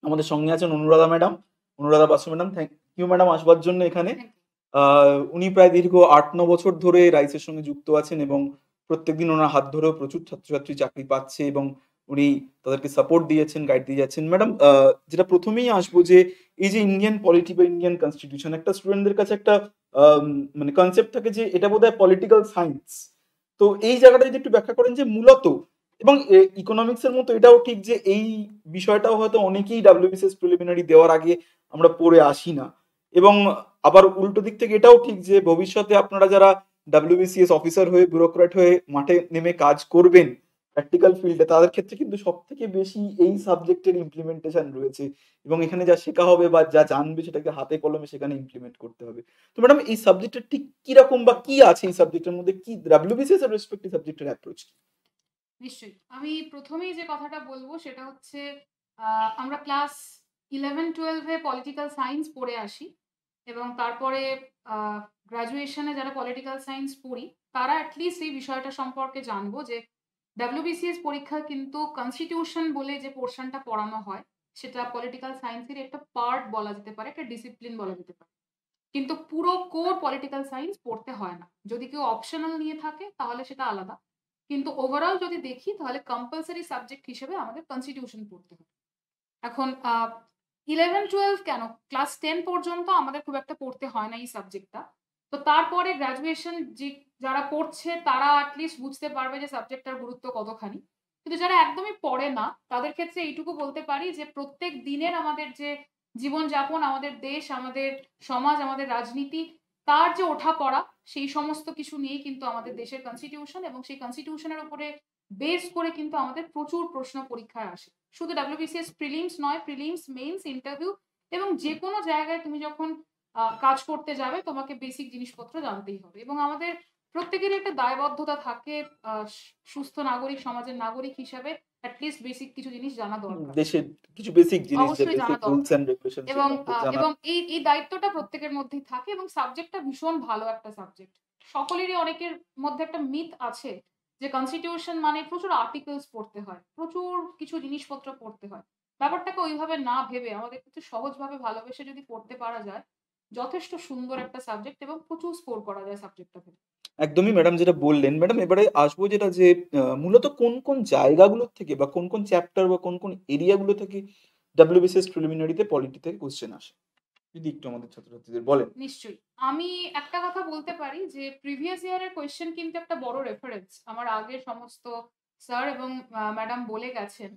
আমাদের সঙ্গে আছেন Anuradha madam, Anuradha Basu madam. Thank you madam আসবার জন্য এখানে। থ্যাংক উনি প্রায় দীর্ঘ ৮-৯ বছর ধরে রাইসের সঙ্গে যুক্ত আছেন এবং প্রত্যেকদিন ওনার হাত ধরেও প্রচুর ছাত্রছাত্রী চাকরি পাচ্ছে এবং উনি তাদেরকে সাপোর্ট দিয়েছেন, গাইড দিয়ে যাচ্ছেন। ম্যাডাম যেটা ১ম এই আসবো যে এই যে ইন্ডিয়ান পলিটি বা ইন্ডিয়ান কনস্টিটিউশন একটা স্টুডেন্টদের কাছে একটা মানে কনসেপ্ট থাকে যে এটা বোধহয় পলিটিক্যাল সায়েন্স। তো এই জায়গাটা যদি একটু ব্যাখ্যা করেন যে মূলত এবং ইকোনমিক্স এর মতো এটাও ঠিক যে এই বিষয়টাও হয়তো অনেকেই ডাব্লিউবিসিএস প্রিলিমিনারি দেওয়ার আগে আমরা পড়ে আসি না এবং আবার উল্টো দিক থেকে এটাও ঠিক যে ভবিষ্যতে আপনারা যারা ডাব্লিউবিসিএস অফিসার হয়ে ব্যুরোক্র্যাট হয়ে মাঠে নেমে কাজ করবেন প্র্যাকটিক্যাল ফিল্ডে তাদের ক্ষেত্রে কিন্তু সব থেকে বেশি এই সাবজেক্টের ইমপ্লিমেন্টেশন রয়েছে এবং এখানে যা শেখা হবে বা যা জানবে সেটাকে হাতে কলমে সেখানে ইমপ্লিমেন্ট করতে হবে। তো ম্যাডাম এই সাবজেক্টের ঠিক কিরকম বা কি আছে এই সাবজেক্টের মধ্যে কি ডাব্লিউবিসিএস এর রেসপেক্টিভ সাবজেক্টের অ্যাপ্রোচ? নিশ্চয়ই। আমি প্রথমেই যে কথাটা বলবো সেটা হচ্ছে আমরা ক্লাস 11-12 এ পলিটিক্যাল সায়েন্স পড়ে আসি এবং তারপরে গ্র্যাজুয়েশনে যারা পলিটিক্যাল সায়েন্স পড়ি তারা অ্যাটলিস্ট এই বিষয়টা সম্পর্কে জানবো যে ডাব্লিউবিসিএস পরীক্ষা কিন্তু কনস্টিটিউশন বলে যে পোর্শনটা পড়ানো হয় সেটা পলিটিক্যাল সায়েন্সের একটা পার্ট বলা যেতে পারে, একটা ডিসিপ্লিন বলা যেতে পারে। কিন্তু পুরো কোর পলিটিক্যাল সায়েন্স পড়তে হয় না। যদি কেউ অপশনাল নিয়ে থাকে তাহলে সেটা আলাদা। কিন্তু ওভারঅল যদি দেখি তাহলে কম্পালসরি সাবজেক্ট হিসেবে আমাদের কনস্টিটিউশন পড়তে হবে। এখন 11-12 কেন, ক্লাস 10 পর্যন্ত আমাদের খুব একটা পড়তে হয় না এই সাবজেক্টটা। তো তারপরে গ্র্যাজুয়েশন যারা পড়ছে তারা অ্যাটলিস্ট বুঝতে পারবে যে সাবজেক্টটার গুরুত্ব কতখানি। কিন্তু যারা একদমই পড়ে না তাদের ক্ষেত্রে এইটুকু বলতে পারি যে প্রত্যেক দিনের আমাদের যে জীবনযাপন, আমাদের দেশ, আমাদের সমাজ, আমাদের রাজনীতি, তার যে ওঠাপড়া সেই সমস্ত কিছু নিয়েই কিন্তু আমাদের দেশের কনস্টিটিউশন এবং সেই কনস্টিটিউশনের উপরে বেস করে কিন্তু আমাদের প্রচুর প্রশ্ন পরীক্ষায় আসে। শুধু ডাব্লিউবিসিএস প্রিলিমস নয়, প্রিলিমস, মেইনস, ইন্টারভিউ এবং যেকোনো জায়গায় তুমি যখন কাজ করতে যাবে তোমাকে বেসিক জিনিসপত্র জানতেই হবে এবং আমাদের প্রত্যেকেরই একটা দায়বদ্ধতা থাকে সুস্থ নাগরিক সমাজের নাগরিক হিসাবে অ্যাটলিস্ট বেসিক কিছু জিনিস জানা দরকার। দেশের কিছু বেসিক জিনিস যে অবশ্যই জানা বেসিক রুলস দরকার এন্ড রেগুলেশন এবং সেগুলো জানা। এবং এই দায়িত্বটা প্রত্যেকের মধ্যেই থাকে এবং সাবজেক্টটা ভীষণ ভালো একটা সাবজেক্ট। সকলেরই অনেকের মধ্যে একটা মিথ আছে যে কনস্টিটিউশন মানে প্রচুর আর্টিকেলস পড়তে হয়, প্রচুর কিছু জিনিসপত্র পড়তে হয়। ব্যাপারটাকে ওইভাবে না ভেবে আমাদের কিছু সহজভাবে ভালোবেসে যদি পড়তে পারা যায়, যথেষ্ট সুন্দর একটা সাবজেক্ট এবং প্রচুর স্কোর করা যায় সাবজেক্টটা থেকে। একদমই ম্যাডাম যেটা বললেন ম্যাডাম এবারে আসবো যেটা যে মূলত কোন কোন জায়গাগুলো থেকে বা কোন কোন চ্যাপ্টার বা কোন কোন এরিয়াগুলো থেকে ডাব্লিউবিসিএস প্রিলিমিনারিতে পলিটি থেকে কোশ্চেন আসে যদি একটু আমাদের ছাত্রছাত্রীদের বলেন। নিশ্চয়ই। আমি একটা কথা বলতে পারি যে প্রিভিয়াস ইয়ারের কোয়েশ্চেন কিন্তু একটা বড় রেফারেন্স। আমার আগের সমস্ত স্যার এবং ম্যাডাম বলে গেছেন।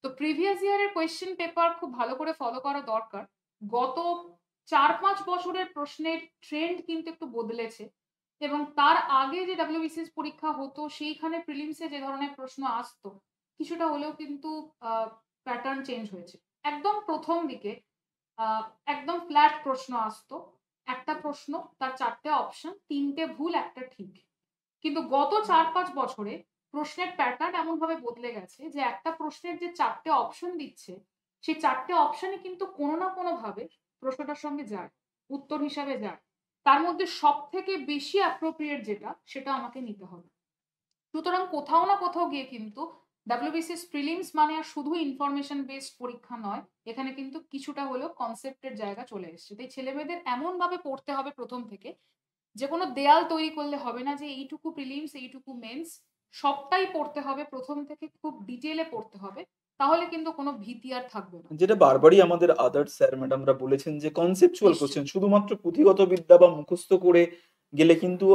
তো প্রিভিয়াস ইয়ারের কোয়েশ্চেন পেপার খুব ভালো করে ফলো করা দরকার। গত ৪-৫ বছরের প্রশ্নের ট্রেন্ড কিন্তু একটু বদলেছে এবং তার আগে যে ডাব্লিউবিসিএস পরীক্ষা হতো সেইখানে প্রিলিমসে যে ধরনের প্রশ্ন আসতো কিছুটা হলেও কিন্তু আ প্যাটার্ন চেঞ্জ হয়েছে। একদম ১ম দিকে আ একদম ফ্ল্যাট প্রশ্ন আসতো। একটা প্রশ্ন, তার ৪ টে অপশন, ৩ টে ভুল, ১ টা ঠিক। কিন্তু গত ৪-৫ বছরে প্রশ্নের প্যাটার্ন এমনভাবে বদলে গেছে যে একটা প্রশ্নের যে ৪ টে অপশন দিচ্ছে, সেই ৪ টে অপশনই কিন্তু কোনো না কোনোভাবে প্রশ্নটার সঙ্গে যায়, উত্তর হিসাবে যায়। তার মধ্যে সবথেকে বেশি অ্যাপ্রোপ্রিয়েট যেটা, সেটা আমাকে নিতে হবে। সুতরাং কোথাও না কোথাও গিয়ে কিন্তু ডাব্লিউবিসিএস প্রিলিমস মানে আর শুধু ইনফরমেশন বেসড পরীক্ষা নয়, এখানে কিন্তু কিছুটা হলেও কনসেপ্টের জায়গা চলে এসছে। তাই ছেলেমেয়েদের এমনভাবে পড়তে হবে প্রথম থেকে যে কোনো দেয়াল তৈরি করলে হবে না যে এইটুকু প্রিলিমস, এইটুকু মেন্স, সবটাই পড়তে হবে প্রথম থেকে, খুব ডিটেইলে পড়তে হবে। তাহলে কিন্তু কোনো ভীতি আর থাকবে না। যেটা বারবারই আমাদের আদার্স স্যার ম্যাডামরা বলেছেন যে কনসেপচুয়াল নিশ্চয়ই। কোশ্চেন শুধুমাত্র পুঁথিগত বিদ্যা বা মুখস্থ করে গেলে কিন্তু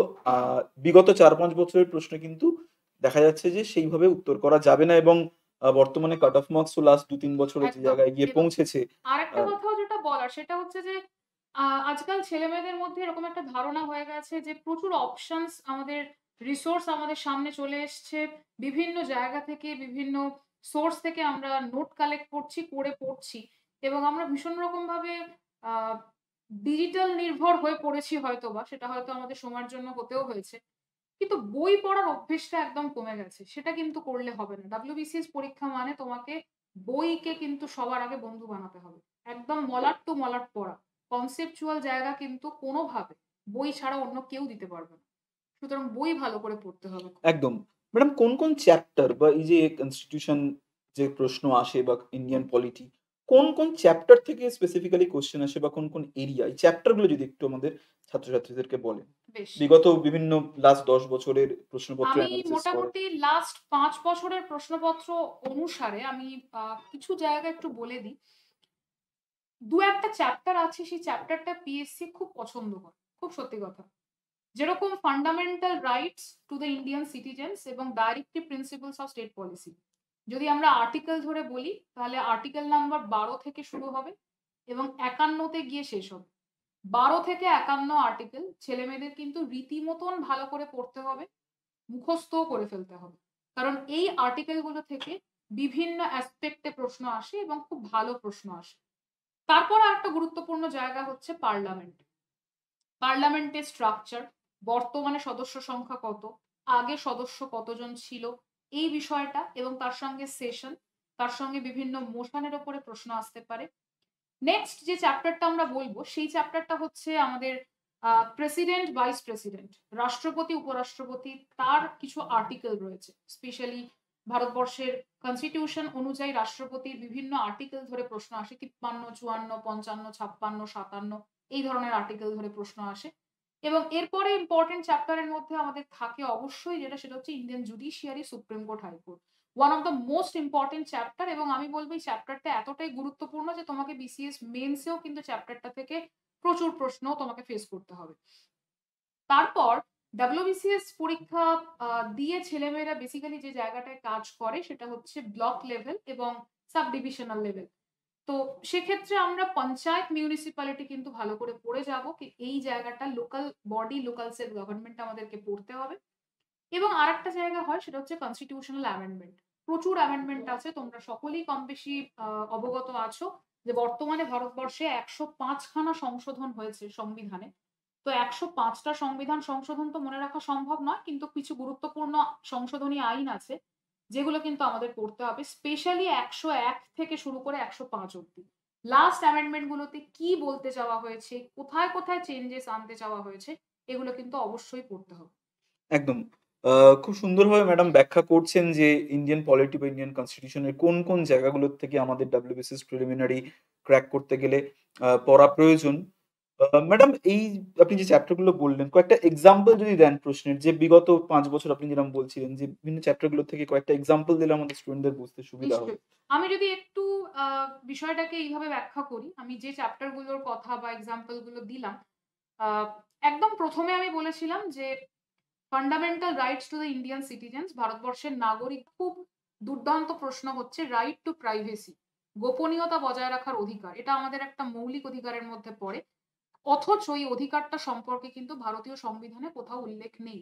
বিগত ৪-৫ বছরের প্রশ্ন কিন্তু দেখা যাচ্ছে যে সেইভাবে উত্তর করা যাবে না এবং বর্তমানে কাট অফ মার্কস তো লাস্ট ২-৩ বছরে যে একদম। জায়গায় গিয়ে এবং পৌঁছেছে। আরেকটা আ কথাও যেটা বলার সেটা হচ্ছে যে আজকাল ছেলেমেয়েদের মধ্যে এরকম একটা ধারণা হয়ে গেছে যে প্রচুর অপশনস আমাদের রিসোর্স আমাদের সামনে চলে এসছে। বিভিন্ন জায়গা থেকে বিভিন্ন সোর্স থেকে আমরা নোট কালেক্ট করছি, করে পড়ছি এবং আমরা ভীষণ রকমভাবে আ ডিজিটাল নির্ভর হয়ে পড়েছি হয়তোবা। সেটা হয়তো আমাদের সময়ের জন্য হতেও হয়েছে। কিন্তু বই পড়ার অভ্যেসটা একদম কমে গেছে। সেটা কিন্তু করলে হবে না। WBCS পরীক্ষা মানে তোমাকে বইকে কিন্তু সবার আগে বন্ধু বানাতে হবে। একদম মলাট টু মলাট পড়া। কনসেপচুয়াল জায়গা কিন্তু কোনোভাবে বই ছাড়া অন্য কেউ দিতে পারবে না। সুতরাং বই ভালো করে পড়তে হবে। একদম। ম্যাডাম কোন, কোন চ্যাপ্টার বা এই যে কনস্টিটিউশন যে প্রশ্ন আসে বা ইন্ডিয়ান পলিটি কোন, কোন চ্যাপ্টার থেকে স্পেসিফিক্যালি কোয়েশ্চেন আসে বা কোন, কোন এরিয়া? এই চ্যাপ্টার গুলো যদি একটু আমাদের ছাত্রছাত্রীদেরকে বলেন। বেশ। বিগত বিভিন্ন লাস্ট ১০ বছরের প্রশ্নপত্র আমি এনালাইসিস করা। মোটামুটি লাস্ট ৫ বছরের প্রশ্নপত্র অনুসারে আমি কিছু জায়গা একটু বলে দিই। ২-১ টা চ্যাপ্টার আছে, সেই চ্যাপ্টারটা পিএসসি খুব পছন্দ করে। খুব সত্যি কথা। যেরকম fundamental rights to the Indian citizens এবং directive principles of state policy. যদি আমরা আর্টিকেল ধরে বলি তাহলে আর্টিকেল নাম্বার ১২ থেকে শুরু হবে এবং ৫১ তে গিয়ে শেষ হবে। ১২ থেকে ৫১ আর্টিকেল ছেলেমেয়েদের কিন্তু রীতিমতন ভালো করে পড়তে হবে, মুখস্থও করে ফেলতে হবে। কারণ এই আর্টিকেল গুলো থেকে বিভিন্ন অ্যাসপেক্টে প্রশ্ন আসে এবং খুব ভালো প্রশ্ন আসে। তারপর আরেকটা গুরুত্বপূর্ণ জায়গা হচ্ছে পার্লামেন্ট। পার্লামেন্টের স্ট্রাকচার, বর্তমানে সদস্য সংখ্যা কত, আগে সদস্য কতজন ছিল, এই বিষয়টা এবং তার সঙ্গে সেশন, তার সঙ্গে বিভিন্ন মোশনের উপরে প্রশ্ন আসতে পারে। নেক্সট যে চ্যাপ্টারটা আমরা বলবো সেই চ্যাপ্টারটা হচ্ছে আমাদের প্রেসিডেন্ট, ভাইস প্রেসিডেন্ট, রাষ্ট্রপতি, উপরাষ্ট্রপতি, তার কিছু আর্টিকেল রয়েছে। স্পেশালি ভারতবর্ষের কনস্টিটিউশন অনুযায়ী রাষ্ট্রপতির বিভিন্ন আর্টিকেল ধরে প্রশ্ন আসে। ৫৩, ৫৪, ৫৫, ৫৬, ৫৭ এই ধরনের আর্টিকেল ধরে প্রশ্ন আসে। এবং এরপরে ইম্পর্টেন্ট চ্যাপ্টারের মধ্যে আমাদের থাকে অবশ্যই সেটা হচ্ছে Indian judiciary, supreme court, high court. One of the most important chapter এবং আমি বলবো এই চ্যাপ্টারটা এতটাই গুরুত্বপূর্ণ যে তোমাকে বিসিএস মেন্সেও কিন্তু চ্যাপ্টারটা থেকে প্রচুর প্রশ্ন তোমাকে ফেস করতে হবে। তারপর ডাব্লিউবিসিএস পরীক্ষা দিয়ে ছেলেমেয়েরা বেসিক্যালি যে জায়গাটায় কাজ করে সেটা হচ্ছে ব্লক লেভেল এবং সাব ডিভিশনাল লেভেল। তো সেক্ষেত্রে আমরা পঞ্চায়েত, মিউনিসিপ্যালিটি কিন্তু ভালো করে পড়ে যাব কি এই জায়গাটা local body, local self government আমাদেরকে পড়তে হবে। এবং আরেকটা জায়গা হয় সেটা হচ্ছে কনস্টিটিউশনাল অ্যামেন্ডমেন্ট। প্রচুর অ্যামেন্ডমেন্ট আছে, তোমরা সকলেই কম বেশি অবগত আছো যে বর্তমানে ভারতবর্ষে ১০৫ খানা সংশোধন হয়েছে সংবিধানে। তো ১০৫ টা সংবিধান সংশোধন তো মনে রাখা সম্ভব নয়, কিন্তু কিছু গুরুত্বপূর্ণ সংশোধনী আইন আছে যেগুলো কিন্তু আমাদের পড়তে হবে। স্পেশালি ১০১ থেকে শুরু করে ১০৫ অব্দি। লাস্ট অ্যামেন্ডমেন্ট গুলোতে কি বলতে চাওয়া হয়েছে, কোথায়, কোথায় চেঞ্জেস আনতে চাওয়া হয়েছে, এগুলো কিন্তু অবশ্যই পড়তে হবে। একদম। আ খুব সুন্দরভাবে ম্যাডাম ব্যাখ্যা করছেন যে ইন্ডিয়ান পলিটি বা ইন্ডিয়ান কনস্টিটিউশন এর কোন, কোন জায়গাগুলোর থেকে আমাদের WBCS প্রিলিমিনারি ক্র্যাক করতে গেলে পড়া প্রয়োজন। ম্যাডাম এই আপনি যে চ্যাপ্টার গুলো বললেন, কয়েকটা এক্সাম্পল যদি দেন প্রশ্নের যে বিগত ৫ বছর আপনি যেরকম বলছিলেন যে বিভিন্ন চ্যাপ্টার গুলো থেকে কয়েকটা এক্সাম্পল দিলে আমাদের স্টুডেন্টদের বুঝতে সুবিধা হবে। নিশ্চয়ই। আমি যদি একটু আ বিষয়টাকে এইভাবে ব্যাখ্যা করি, আমি যে চ্যাপ্টার গুলোর কথা বা এক্সাম্পল গুলো দিলাম, আ একদম ১ম এ আমি বলেছিলাম যে fundamental rights to the Indian citizens, ভারতবর্ষের নাগরিক, খুব দুর্দান্ত প্রশ্ন হচ্ছে রাইট টু প্রাইভেসি, গোপনীয়তা বজায় রাখার অধিকার। এটা আমাদের একটা মৌলিক অধিকারের মধ্যে পড়ে। অথচ এই অধিকারটা সম্পর্কে কিন্তু ভারতীয় সংবিধানে কোথাও উল্লেখ নেই।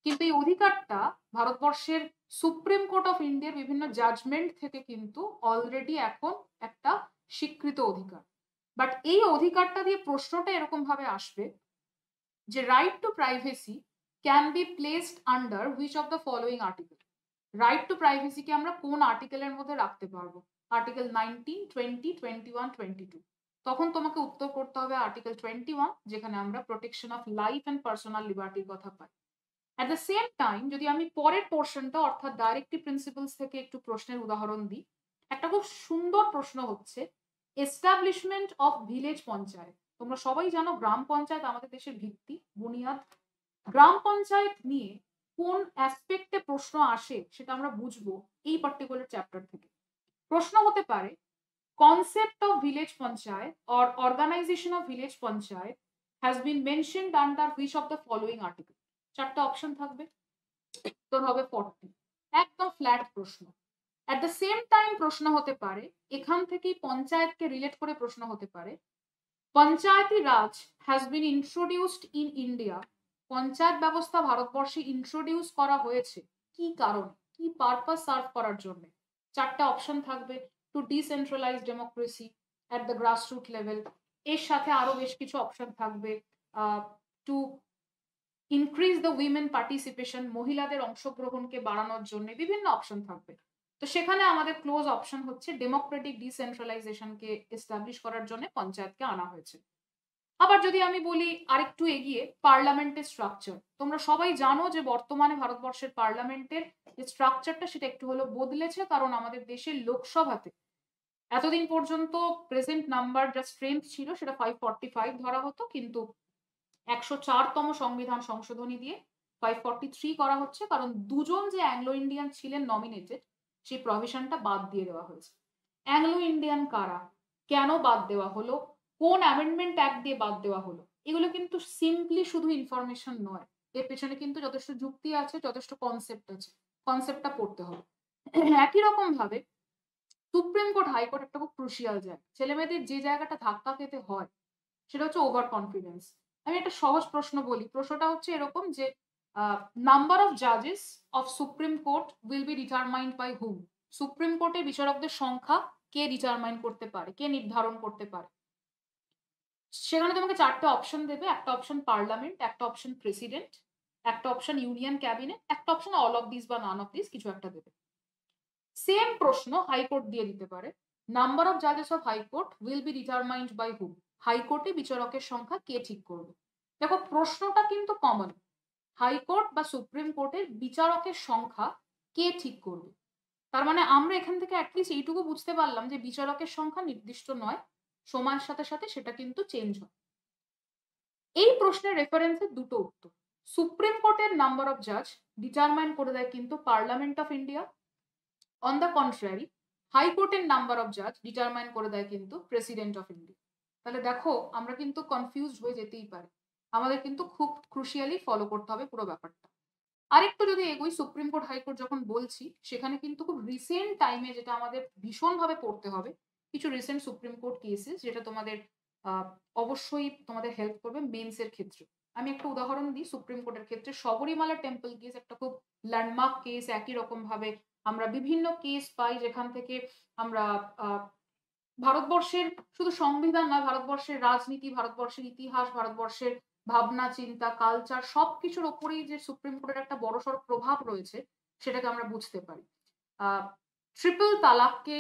কিন্তু এই অধিকারটা ভারতবর্ষের সুপ্রিম কোর্ট অফ ইন্ডিয়ার বিভিন্ন জাজমেন্ট থেকে কিন্তু অলরেডি এখন একটা স্বীকৃত অধিকার। বাট এই অধিকারটা দিয়ে প্রশ্নটা এরকম ভাবে আসবে যে right to privacy can be placed under which of the following article. Right to প্রাইভেসিকে আমরা কোন আর্টিকেলের মধ্যে রাখতে পারবো? আর্টিকেল 19, 20, 21, 22। তখন তোমাকে উত্তর করতে হবে আর্টিকেল 21, যেখানে আমরা protection of life and personal লিবার্টির কথা পাই। এট দ্য সেম টাইম যদি আমি পরের পোর্শনটা অর্থাৎ ডাইরেক্টিভ প্রিন্সিপালস থেকে একটু প্রশ্নের উদাহরণ দিই, একটা খুব সুন্দর প্রশ্ন হচ্ছে এস্টাবলিশমেন্ট অফ ভিলেজ পঞ্চায়েত। তোমরা সবাই জানো গ্রাম পঞ্চায়েত আমাদের দেশের ভিত্তি, বুনিয়াদ। গ্রাম পঞ্চায়েত নিয়ে কোন অ্যাসপেক্টে প্রশ্ন আসে সেটা আমরা বুঝবো এই পার্টিকুলার চ্যাপ্টার থেকে। প্রশ্ন হতে পারে concept of village panchayat or organization of village panchayat has been mentioned under which of the following article? চারটা অপশন থাকবে, উত্তর হবে 40। একদম ফ্ল্যাট প্রশ্ন। এট দ্য সেম টাইম প্রশ্ন হতে পারে, এখান থেকেই পঞ্চায়েতকে রিলেট করে প্রশ্ন হতে পারে, panchayati raj has been introduced in India. Panchayat ব্যবস্থা ভারতবর্ষে ইন্ট্রোডিউস করা হয়েছে কি কারণে, কি পারপাস সার্ভ করার জন্য? চারটা অপশন থাকবে। To decentralise democracy at the grassroot level, এর সাথে আরো বেশ কিছু অপশন থাকবে। To increase the women participation, মহিলাদের অংশগ্রহণকে বাড়ানোর জন্য বিভিন্ন অপশন থাকবে। তো সেখানে আমাদের ক্লোজ অপশন হচ্ছে ডেমোক্রেটিক ডিসেন্ট্রালাইজেশনকে এস্টাবলিশ করার জন্য পঞ্চায়েতকে আনা হয়েছে। আবার যদি আমি বলি আরেকটু এগিয়ে, পার্লামেন্টের স্ট্রাকচার, তোমরা সবাই জানো যে বর্তমানে ভারতবর্ষের পার্লামেন্টের যে স্ট্রাকচারটা সেটা একটু হলো বদলেছে, কারণ আমাদের দেশের লোকসভাতে এতদিন পর্যন্ত প্রেজেন্ট নাম্বার যা স্ট্রেংথ ছিল সেটা 545 ধরা হতো, কিন্তু 104তম সংবিধান সংশোধনী দিয়ে 543 করা হচ্ছে, কারণ দুজন যে অ্যাংলো ইন্ডিয়ান ছিলেন নমিনেটেড সেই প্রভিশনটা বাদ দিয়ে দেওয়া হয়েছে। অ্যাংলো ইন্ডিয়ান কারা, কেন বাদ দেওয়া হলো, কোন অ্যামেন্ডমেন্ট অ্যাক্ট দিয়ে বাদ দেওয়া হলো, এগুলো কিন্তু সিম্পলি শুধু ইনফরমেশন নয়, এর পেছনে কিন্তু যথেষ্ট যুক্তি আছে, যথেষ্ট কনসেপ্ট আছে, কনসেপ্টটা পড়তে হবে। একই রকম ভাবে সুপ্রিম কোর্ট হাইকোর্ট একটা খুব ক্রুশিয়াল জায়গা, ছেলেমেয়েদের যে জায়গাটা ধাক্কা খেতে হয় সেটা হচ্ছে ওভার কনফিডেন্স। আমি একটা সহজ প্রশ্ন বলি, প্রশ্নটা হচ্ছে এরকম যে নাম্বার অফ জাজেস of supreme court will be determined by whom. Supreme কোর্টের বিচারকদের সংখ্যা কে ডিটারমাইন করতে পারে, কে নির্ধারণ করতে পারে? সেখানে তোমাকে 4টে অপশন দেবে, একটা অপশন পার্লামেন্ট, একটা অপশন প্রেসিডেন্ট, একটা অপশন ইউনিয়ন ক্যাবিনেট, একটা অপশন অল অফ দিস বা নান অফ দিস, কিছু একটা দেবে। সেম প্রশ্ন হাইকোর্ট দিয়ে দিতে পারে, নাম্বার অফ জাজেস of high court will be determined by whom. হাইকোর্টে বিচারকের সংখ্যা কে ঠিক করবে? দেখো প্রশ্নটা কিন্তু কমন, হাইকোর্ট বা সুপ্রিম কোর্টের বিচারকের সংখ্যা কে ঠিক করবে? তার মানে আমরা এখান থেকে অ্যাটলিস্ট এইটুকু বুঝতে পারলাম যে বিচারকের সংখ্যা নির্দিষ্ট নয়, সময়ের সাথে সাথে সেটা কিন্তু চেঞ্জ হয়। এই প্রশ্নের রেফারেন্সের দুটো উত্তর। সুপ্রিম কোর্টের নাম্বার অফ জাজ ডিটারমাইন করে দেয় কিন্তু parliament of India, on the contrary হাইকোর্টের নাম্বার অফ জাজ ডিটারমাইন করে দেয় কিন্তু প্রেসিডেন্ট অফ ইন্ডিয়া। তাহলে দেখো আমরা কিন্তু কনফিউজড হয়ে যেতেই পারি, আমাদের কিন্তু খুব ক্রুশিয়ালি ফলো করতে হবে পুরো ব্যাপারটা। আরেকটু যদি এগোই, সুপ্রিম কোর্ট হাইকোর্ট যখন বলছি সেখানে কিন্তু খুব রিসেন্ট টাইমে যেটা আমাদের ভীষণভাবে পড়তে হবে, কিছু রিসেন্ট সুপ্রিম কোর্ট কেসেস যেটা তোমাদের অবশ্যই তোমাদের হেল্প করবে মেন্সের ক্ষেত্রে। আমি একটা উদাহরণ দিই সুপ্রিম কোর্টের ক্ষেত্রে, শবরীমালা টেম্পল কেস একটা খুব ল্যান্ডমার্ক কেস। একই রকম ভাবে আমরা বিভিন্ন কেস পাই যেখান থেকে আমরা ভারতবর্ষের শুধু সংবিধান নয়, ভারতবর্ষের রাজনীতি, ভারতবর্ষের ইতিহাস, ভারতবর্ষের ভাবনা চিন্তা, কালচার সবকিছুর ওপরেই যে সুপ্রিম কোর্টের একটা বড়সড় প্রভাব রয়েছে সেটাকে আমরা বুঝতে পারি। ট্রিপল তালাককে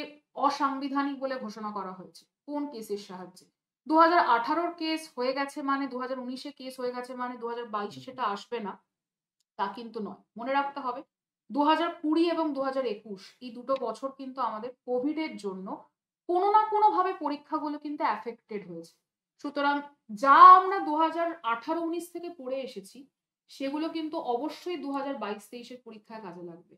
অসাংবিধানিক বলে ঘোষণা করা হয়েছে কোন কেসের সাহায্যে? 2018 কেস হয়ে গেছে মানে 2019 কেস হয়ে গেছে মানে 2022 সেটা আসবে না তা কিন্তু নয়, মনে রাখতে হবে 2020 এবং 2021 এই দুটো বছর কিন্তু আমাদের কোভিড এর জন্য কোনো না কোনো ভাবে পরীক্ষাগুলো কিন্তু অ্যাফেক্টেড হয়েছে। সুতরাং যা আমরা 2018-19 থেকে পড়ে এসেছি সেগুলো কিন্তু অবশ্যই 2022-23 পরীক্ষায় কাজে লাগবে।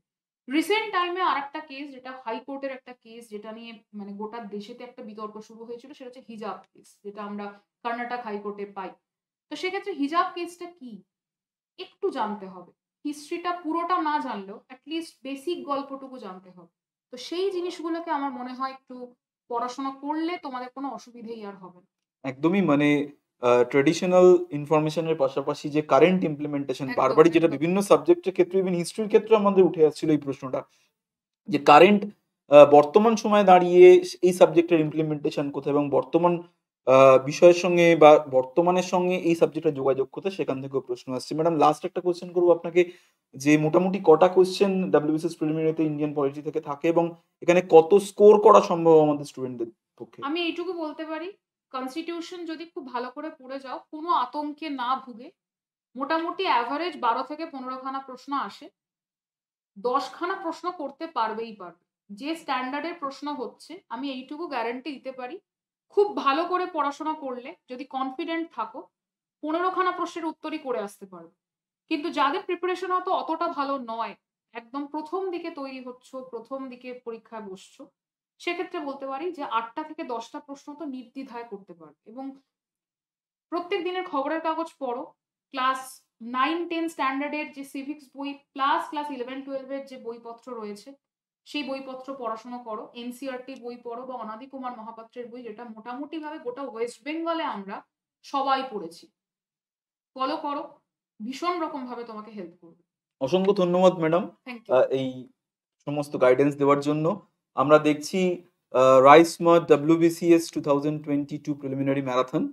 রিসেন্ট টাইমে আর একটা কেস, যেটা হাইকোর্টের একটা কেস, যেটা নিয়ে মানে গোটা দেশেতে একটা বিতর্ক শুরু হয়েছিল, সেটা হচ্ছে হিজাব কেস, যেটা আমরা কর্ণাটক হাইকোর্টে পাই। তো সেক্ষেত্রে হিজাব কেসটা কি একটু জানতে হবে, হিস্ট্রিটা পুরোটা না জানলেও অ্যাটলিস্ট বেসিক গল্পটুকু জানতে হবে। তো সেই জিনিসগুলোকে আমার মনে হয় একটু পড়াশোনা করলে তোমাদের কোনো অসুবিধেই আর হবে না। একদমই মানে ট্র্যাডিশনাল ইনফরমেশনের পাশাপাশি যে কারেন্ট ইমপ্লিমেন্টেশন, একদম বারবারই যেটা একদম বিভিন্ন সাবজেক্টের ক্ষেত্রে ইভেন হিস্ট্রির ক্ষেত্রে আমাদের উঠে আসছিল এই প্রশ্নটা, যে কারেন্ট বর্তমান সময়ে দাঁড়িয়ে এই সাবজেক্টের ইমপ্লিমেন্টেশন কোথায় এবং বর্তমান বিষয়ের সঙ্গে বা বর্তমানের সঙ্গে এই সাবজেক্টের যোগাযোগ কোথায়, সেখান থেকেও প্রশ্ন আসছে। ম্যাডাম লাস্ট একটা কোয়েশ্চেন করবো আপনাকে, যে মোটামুটি কটা কোয়েশ্চেন ডাব্লিউবিসিএস প্রিলিমিনারিতে ইন্ডিয়ান পলিটি থেকে থাকে এবং এখানে কত স্কোর করা সম্ভব আমাদের স্টুডেন্টদের পক্ষে? আমি এইটুকু বলতে পারি, কনস্টিটিউশন যদি খুব ভালো করে পড়ে যাও, কোনো আতঙ্কে না ভুগে, মোটামুটি অ্যাভারেজ 12 থেকে 15 খানা প্রশ্ন আসে, 10 খানা প্রশ্ন করতে পারবেই পারবে। যে স্ট্যান্ডার্ডের প্রশ্ন হচ্ছে আমি এইটুকু গ্যারান্টি দিতে পারি, খুব ভালো করে পড়াশোনা করলে যদি কনফিডেন্ট থাকো 15 খানা প্রশ্নের উত্তরই করে আসতে পারবে। কিন্তু যাদের প্রিপারেশন হয়তো অতটা ভালো নয়, একদম প্রথম দিকে তৈরি হচ্ছ, প্রথম দিকে পরীক্ষায় বসছো, সেক্ষেত্রে বলতে পারি যে 8টা থেকে 10টা প্রশ্ন তো নির্দ্বিধায় করতে পারবে। এবং প্রত্যেক দিনের খবরের কাগজ পড়ো, ক্লাস 9-10 স্ট্যান্ডার্ডের যে সিভিক্স বই প্লাস ক্লাস 11-12 এর যে বইপত্র রয়েছে সেই বইপত্র পড়াশোনা করো, এনসিইআরটি বই পড়ো বা অনাদি কুমার মহাপাত্রের বই, যেটা মোটামুটি ভাবে গোটা ওয়েস্ট বেঙ্গলে আমরা সবাই পড়েছি, ফলো করো, ভীষণ রকম ভাবে তোমাকে হেল্প করবে। অসংখ্য ধন্যবাদ ম্যাডাম থ্যাংক ইউ। এই সমস্ত গাইডেন্স দেওয়ার জন্য। আমরা দেখছি রাইস মথ WBCS 2022 প্রিলিমিনারি ম্যারাথন